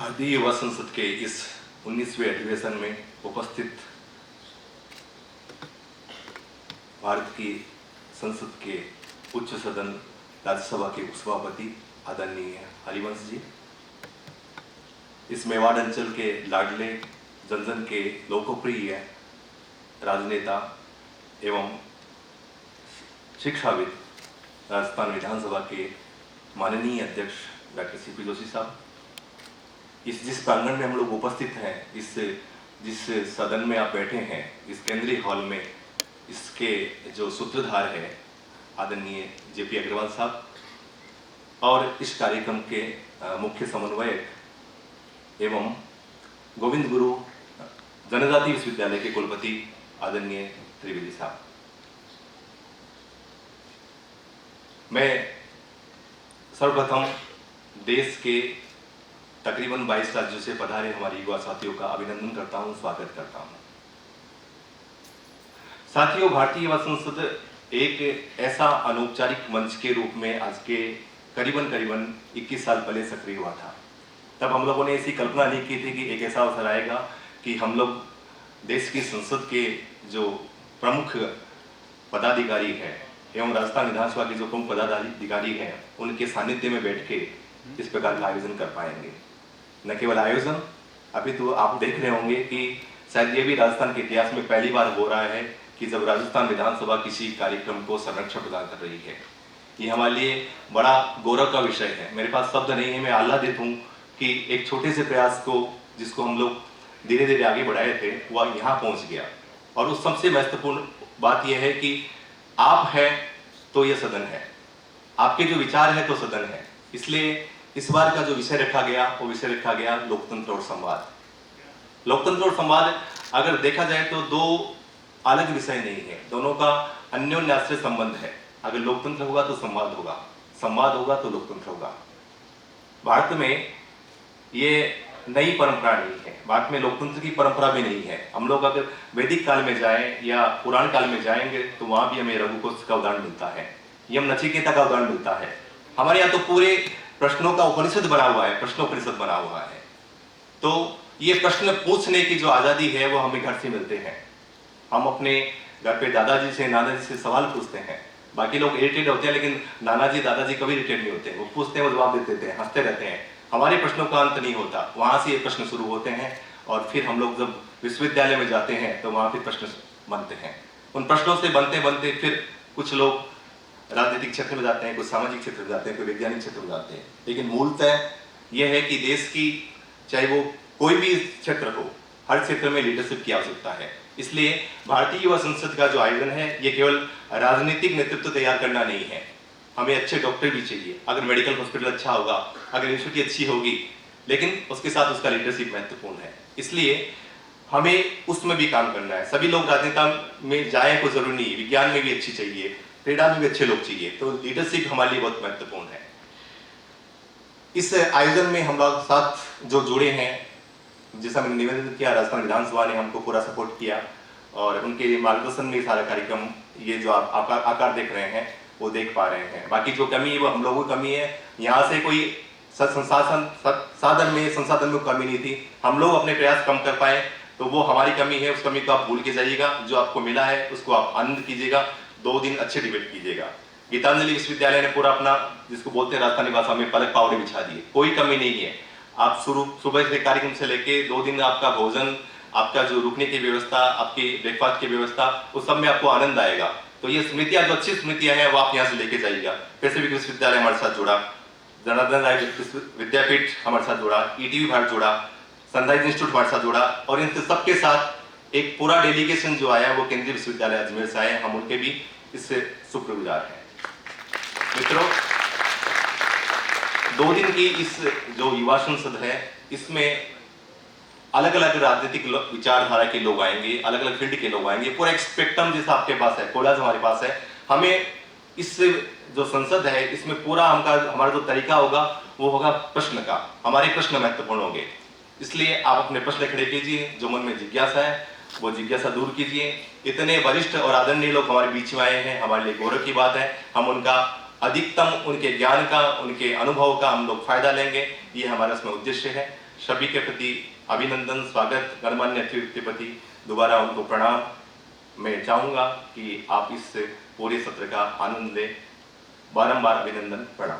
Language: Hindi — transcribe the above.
भारतीय युवा संसद के इस 19वें अधिवेशन में उपस्थित भारत की संसद के उच्च सदन राज्यसभा के उपसभापति आदरणीय हरिवंश जी, इस मेवाड़ अंचल के लाडले जन जन के लोकप्रिय राजनेता एवं शिक्षाविद राजस्थान विधानसभा के माननीय अध्यक्ष डॉक्टर सीपी जोशी साहब, जिस प्रांगण में हम लोग उपस्थित हैं, जिस सदन में आप बैठे हैं, इस केंद्रीय हॉल में, इसके जो सूत्रधार है आदरणीय जेपी अग्रवाल साहब, और इस कार्यक्रम के मुख्य समन्वयक एवं गोविंद गुरु जनजाति विश्वविद्यालय के कुलपति आदरणीय त्रिवेदी साहब, मैं सर्वप्रथम देश के तकरीबन 22 राज्यों से पधारे हमारे युवा साथियों का अभिनंदन करता हूं, स्वागत करता हूं। साथियों, भारतीय युवा संसद एक ऐसा अनौपचारिक मंच के रूप में आज के करीबन 21 साल पहले सक्रिय हुआ था। तब हम लोगों ने ऐसी कल्पना नहीं की थी कि एक ऐसा अवसर आएगा कि हम लोग देश की संसद के जो प्रमुख पदाधिकारी हैं एवं राजस्थान विधानसभा के जो प्रमुख पदाधिकारी हैं, उनके सानिध्य में बैठ के इस प्रकार का आयोजन कर पाएंगे। न केवल आयोजन, अभी तो आप देख रहे होंगे कि शायद ये भी राजस्थान के इतिहास में पहली बार हो रहा है कि जब राजस्थान विधानसभा किसी कार्यक्रम को संरक्षण प्रदान कर रही है। ये हमारे लिए बड़ा गौरव का विषय है। मेरे पास शब्द नहीं है, मैं आह्लादित हूँ कि एक छोटे से प्रयास को, जिसको हम लोग धीरे धीरे आगे बढ़ाए थे, वह यहाँ पहुँच गया। और उस सबसे महत्वपूर्ण बात यह है कि आप हैं तो यह सदन है, आपके जो विचार है तो सदन है। इसलिए इस बार का जो विषय रखा गया, वो विषय रखा गया लोकतंत्र और संवाद। लोकतंत्र और संवाद अगर देखा जाए तो दो अलग विषय नहीं है, दोनों का अन्योन्याश्रय संबंध है। अगर लोकतंत्र होगा तो संवाद होगा, संवाद होगा तो लोकतंत्र होगा। भारत में ये नई परंपरा नहीं है, भारत में लोकतंत्र की परंपरा भी नहीं है। हम लोग अगर वैदिक काल में जाएं या पुराण काल में जाएंगे तो वहां भी हमें रघुकुश का उदाहरण मिलता है, यम नचिकेता का उदाहरण मिलता है। हमारे यहाँ तो पूरे प्रश्नों का उपनिषद बना हुआ है, प्रश्नोपनिषद बना हुआ है। तो ये प्रश्न पूछने की जो आजादी है वो हमें घर से मिलते हैं। हम अपने घर पे दादाजी से, नानाजी से सवाल पूछते हैं। बाकी लोग इरिटेट होते हैं, लेकिन नानाजी दादाजी कभी इरिटेट नहीं होते। वो पूछते हैं, वो जवाब देते हैं, हंसते रहते हैं। हमारे प्रश्नों का अंत नहीं होता, वहां से ये प्रश्न शुरू होते हैं। और फिर हम लोग जब विश्वविद्यालय में जाते हैं तो वहां फिर प्रश्न बनते हैं। उन प्रश्नों से बनते बनते फिर कुछ लोग राजनीतिक क्षेत्र में जाते हैं, कुछ सामाजिक क्षेत्र में जाते हैं, कोई वैज्ञानिक क्षेत्र में जाते हैं। लेकिन मूलतः यह है कि देश की, चाहे वो कोई भी क्षेत्र हो, हर क्षेत्र में लीडरशिप की आवश्यकता है। इसलिए भारतीय युवा संसद का जो आयोजन है, ये केवल राजनीतिक नेतृत्व तैयार करना नहीं है। हमें अच्छे डॉक्टर भी चाहिए, अगर मेडिकल हॉस्पिटल अच्छा होगा, अगर यूनिवर्सिटी अच्छी होगी, लेकिन उसके साथ उसका लीडरशिप महत्वपूर्ण है। इसलिए हमें उसमें भी काम करना है। सभी लोग राजनेता में जाए कोई जरूरी नहीं, विज्ञान में भी अच्छी चाहिए, क्रीड़ा में भी अच्छे लोग चाहिए। तो लीडरशिप हमारे लिए बहुत महत्वपूर्ण है। इस आयोजन में हम लोग साथ जो जुड़े हैं, जैसा मैंने निवेदन किया, राजस्थान विधानसभा ने हमको पूरा सपोर्ट किया और उनके मार्गदर्शन में सारा कार्यक्रम, ये जो आप आकार देख रहे हैं वो देख पा रहे हैं। बाकी जो कमी है वो हम लोगों की कमी है। यहाँ से कोई संसाधन में कमी नहीं थी। हम लोग अपने प्रयास कम कर पाए तो वो हमारी कमी है। उस कमी को आप भूल के जाइएगा, जो आपको मिला है उसको आप आनंद कीजिएगा। 2 दिन अच्छे डिबेट कीजिएगा। गीतांजलि विश्वविद्यालय ने पूरा अपना, जिसको बोलते हैं राजस्थानी भाषा में, पलक पावड़े बिछा दिए। कोई कमी नहीं है। आप सुबह से कार्यक्रम से लेके 2 दिन आपका भोजन, आपका जो रुकने की व्यवस्था, आपकी ब्रेकफास्ट की व्यवस्था, उस सब में आपको आनंद आएगा। तो ये स्मृतियां, जो अच्छी स्मृतियां हैं, वो आप यहाँ से लेके जाइएगा। पैसिफिक विश्वविद्यालय हमारे साथ जुड़ा, जनार्दन राय विद्यापीठ हमारे साथ जुड़ा, ईटीवी भारत जुड़ा, सनराइज इंस्टीट्यूट हमारे साथ जुड़ा, और इन सबके साथ एक पूरा डेलीगेशन जो आया वो केंद्रीय विश्वविद्यालय अजमेर से आए। हम उनके भी इससे शुक्रगुजार हैं। मित्रों, 2 दिन की इस जो युवा संसद है, इसमें अलग अलग राजनीतिक विचारधारा के लोग आएंगे, अलग अलग फील्ड के लोग आएंगे। पूरा एक स्पेक्ट्रम जैसा आपके पास है, कोलाज हमारे पास है। हमें इस जो संसद है, इसमें पूरा हमारा जो तरीका होगा वो होगा प्रश्न का। हमारे प्रश्न महत्वपूर्ण होंगे, इसलिए आप अपने प्रश्न खड़े कीजिए। जो मन में जिज्ञासा है वो जिज्ञासा दूर कीजिए। इतने वरिष्ठ और आदरणीय लोग हमारे बीच में आए हैं, हमारे लिए गौरव की बात है। हम उनका अधिकतम, उनके ज्ञान का, उनके अनुभव का हम लोग फायदा लेंगे, ये हमारा इसमें उद्देश्य है। सभी के प्रति अभिनंदन, स्वागत, गणमान्य अतिथि के प्रति दोबारा उनको प्रणाम। मैं चाहूँगा कि आप इस पूरे सत्र का आनंद लें। बारंबार अभिनंदन, प्रणाम।